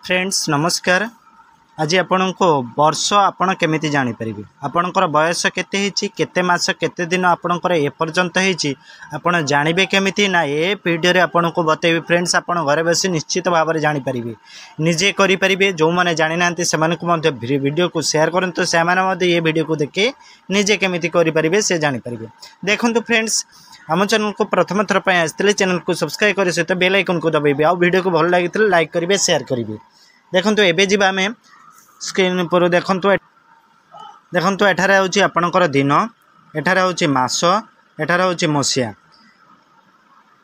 Friends नमस्कार। आज आपण को वर्ष आपण केमिति जानी परिबे, आपणकर बयस केते हिची, केते मास केते दिन आपणकर ए पर्यंत हिची आपण जानिबे केमिति ना ए वीडियो रे आपण को बतेबे। फ्रेंड्स आपण घरे बसी निश्चित भाव में जानि परिबे, निजे करि परिबे। जो माने जानि नांती सेमान को मध्ये वीडियो को शेयर करंतु, से माने मध्ये ए वीडियो को देखे निजे केमिति करि परिबे से जानि परिबे। देखंतु फ्रेंड्स, आम चैनल को प्रथम थर पर आसते चैनल को सब्सक्राइब करे सहित बेल आइकन को दबाइबे। आ वीडियो को भल लगी लाइक करेंगे, शेयर करेंगे। देखंतु एबे जिबा आमे स्क्रीन पर देखंतु एठारे होची आपनकर दिन, एठारे होची मास, एठारे होची मसिया।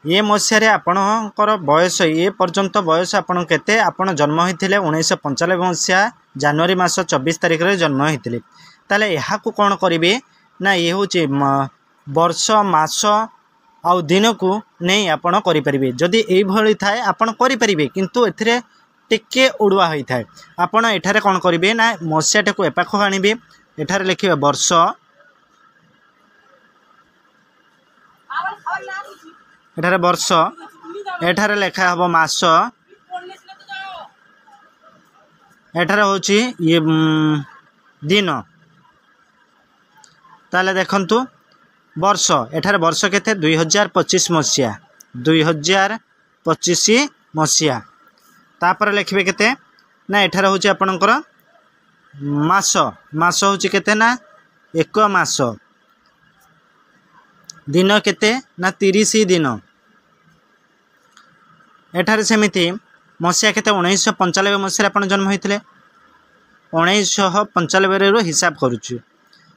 ये मसिया रे आपनकर बयस ए पर्यंत बयस आपन केते, आपन जन्म होइथिले 1995 मसिया जनवरी मास 24 तारिख रे जन्म होइथिले। ताले एहा को कोन करिवे ना, ये होची वर्ष मास आउ दिन को नहीं आपन करि परिबे। जदि एई भली थाए आपन करि परिबे, किंतु एथिरे टिके उड़ुआ होई थाए। आपन एठारे कोन करिवे ना, मसियाटा को एपाखो आनिबे, एठारे लिखिबे वर्ष, एठारे वर्ष, एठारे लेखा हबो मास, एठारे होची ये दिन। ताले देखंतु वर्ष, एठारे वर्ष केते 2025 मसिया, 2025 मसिया। तापर लिखिबे केते ना, एठारे होची आपनकर मास, मास होची केते ना 1 मास, दिन केते ना 30 दिन। एठारे सेमिति मसिया केते 1995 मसिया आपन जन्म होइथिले, 1995 रो हिसाब करूछु।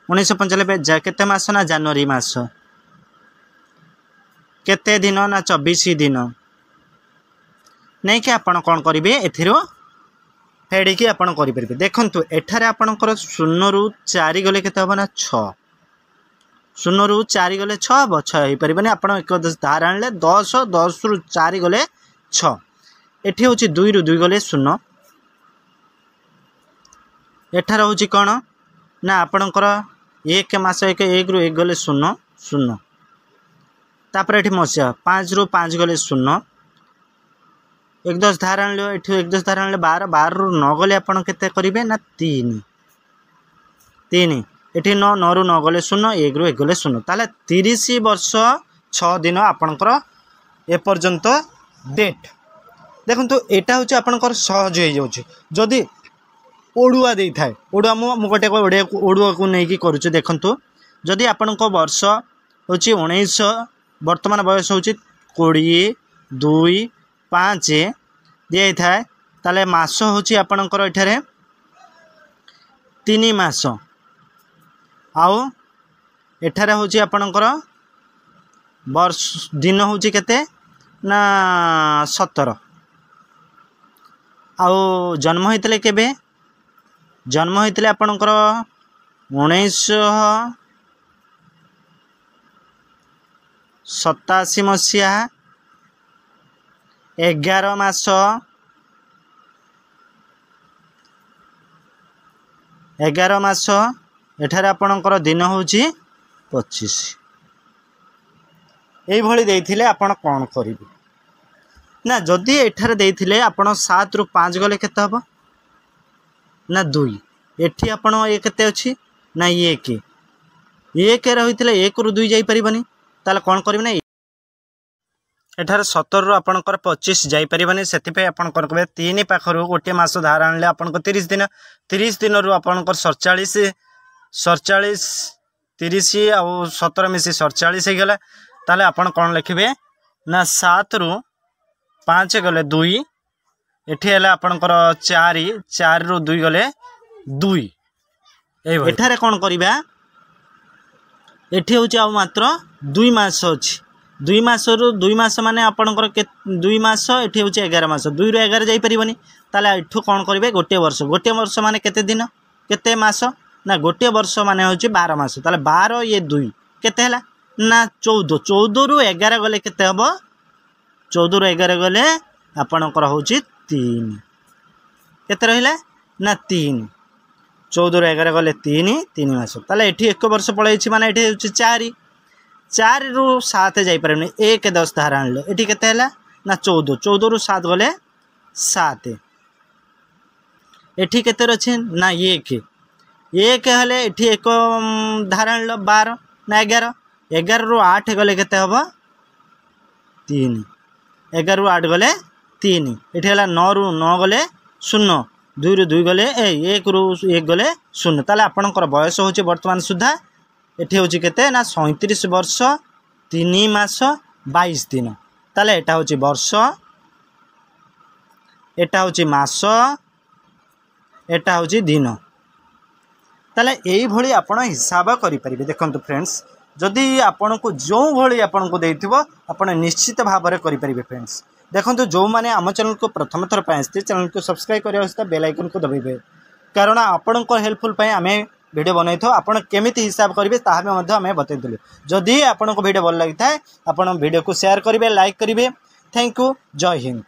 1995 केते मास ना जनवरी मास, केते दिन ना 24 दिन। नहीं कि आपन कौन करिवे, एथिरो फेडी की आपन करि परिबे। देखंतु एठारे आपनकर 0 रु 4 गले केते हबो ना 6, 0 रु 4 गले 6 हबो, 6 होई परिबनी। आपन 1 धार आनले 10, 10 रु 4 गले 6। एठी होची 2 रु 2 गले 0। एठारे होची कोन ना आपनकर 1 मास, 1 रु 1 गले 0, 0। तापर एठी मसिया 5 रु 5 गले 0, 1 10 धार आनलो, एठी 1 10 धार आनले 12, 12 रु 9 गले आपन केते करिवे ना 3, 3। एठी 9, 9 रु 9 गले 0, 1 रु 1 गले 0। ताले 30 वर्ष 6 दिन आपनकर ए पर्यंत डेट। देखंतु एटा होची आपनकर सहज होई जाउची। जदी ओडुआ देई थाए, ओडुआ मु गोटे ओडुआ को नै की करूछु। देखंतु जदी आपनको वर्ष होची 19, वर्तमान बयस होची 20, 2, 5 दिया थाए, ताले मास होची आपनकर एठारे 3 मास, आउ एठारे होची आपनकर वर्ष दिन होची केते ना 17। आउ जन्म होइतले केबे, जन्म होइतले आपनकर 1987 मसिया 11 मास, 11 मास। एठारे आपनकर दिन होची 25। एई भली देइथिले आपण कोन करिवे ना, जदि एठारे देइथिले आपण 7 रु 5 गले केते हबो ना 2। एठी आपण ए केते अछि ना 1, 1 रहिथिले 1 रु 2 जाई परिबनी। ताले कोन करिवे ना, एठारे 17 रु आपनकर 25 जाई परिबनी। सेति पे आपण कोन करबे, 3 पाखरु गोटे मास धार आनले आपनको 30 दिन, 30 दिन रु आपनकर 47, 47, 30 आ 17 मिसी 47 हे गेला। ताले आपण कोन लिखिबे ना 7 रु 5 गले 2, एठी हला आपनकर 4, 4 रु 2 गले 2। एठारे कोन करिबा, एठी होची आ मात्र 2 मास अछि। 2 मास रु 2 मास माने आपनकर 2 मास, एठी होची 11 मास, 2 रु 11 जाई परिबनी। ताले एठु कोन करिवे, गोटे वर्ष माने केते दिन केते मास ना, गोटे वर्ष माने होची 12 मास। ताले 12 ये 2 केते हला ना 14, 14 रु 11 गले केते हबो, 14 रु 11 गले आपनकर होची 3, केते रहिला ना 3, 14 रु 11 गले 3, 3 मास। ताले एठी 1 वर्ष पळैछि माने एठी होची 4, 4 रु 7 जाई परबनी। 1 10 धार आनलो, एठी केते हला ना 14, 14 रु 7 गले 7। एठी केते अच्छे ना एक हेले एठी एक धार आनल 12 ना 11 11 रु 8 गले केते हबो 3 11 रु 8 गले 3 एठी हला 9 रु 9 गले 0 2 रु 2 गले 1 रु 1 गले 0 ताले आपनकर बयस होची वर्तमान सुधा एठी होची केते ना 37 वर्ष 3 मास 22 दिन ताले एटा होची वर्ष एटा होची मास एटा होची दिन ताले एई भली आपण हिसाब करि परिबे। देखंतु फ्रेंड्स जदि आपण को जो भली आपण को देथिबो आपण निश्चित भाव में करि परिबे। फ्रेंड्स देखंतु जो माने आम चैनल को प्रथम थर पाए चैनल को सब्सक्राइब करिया सहित बेल आइकन को दबाइबे कारण आपण को हेल्पफुल पाए आमे वीडियो बनाई थो आपण केमिति हिसाब करिवे ताहा में मध्ये आमे बतै दिलु। जदि आपण को वीडियो भल लागि थाए आपण वीडियो को शेयर करिवे लाइक करिवे। Thank you. जय हिंद।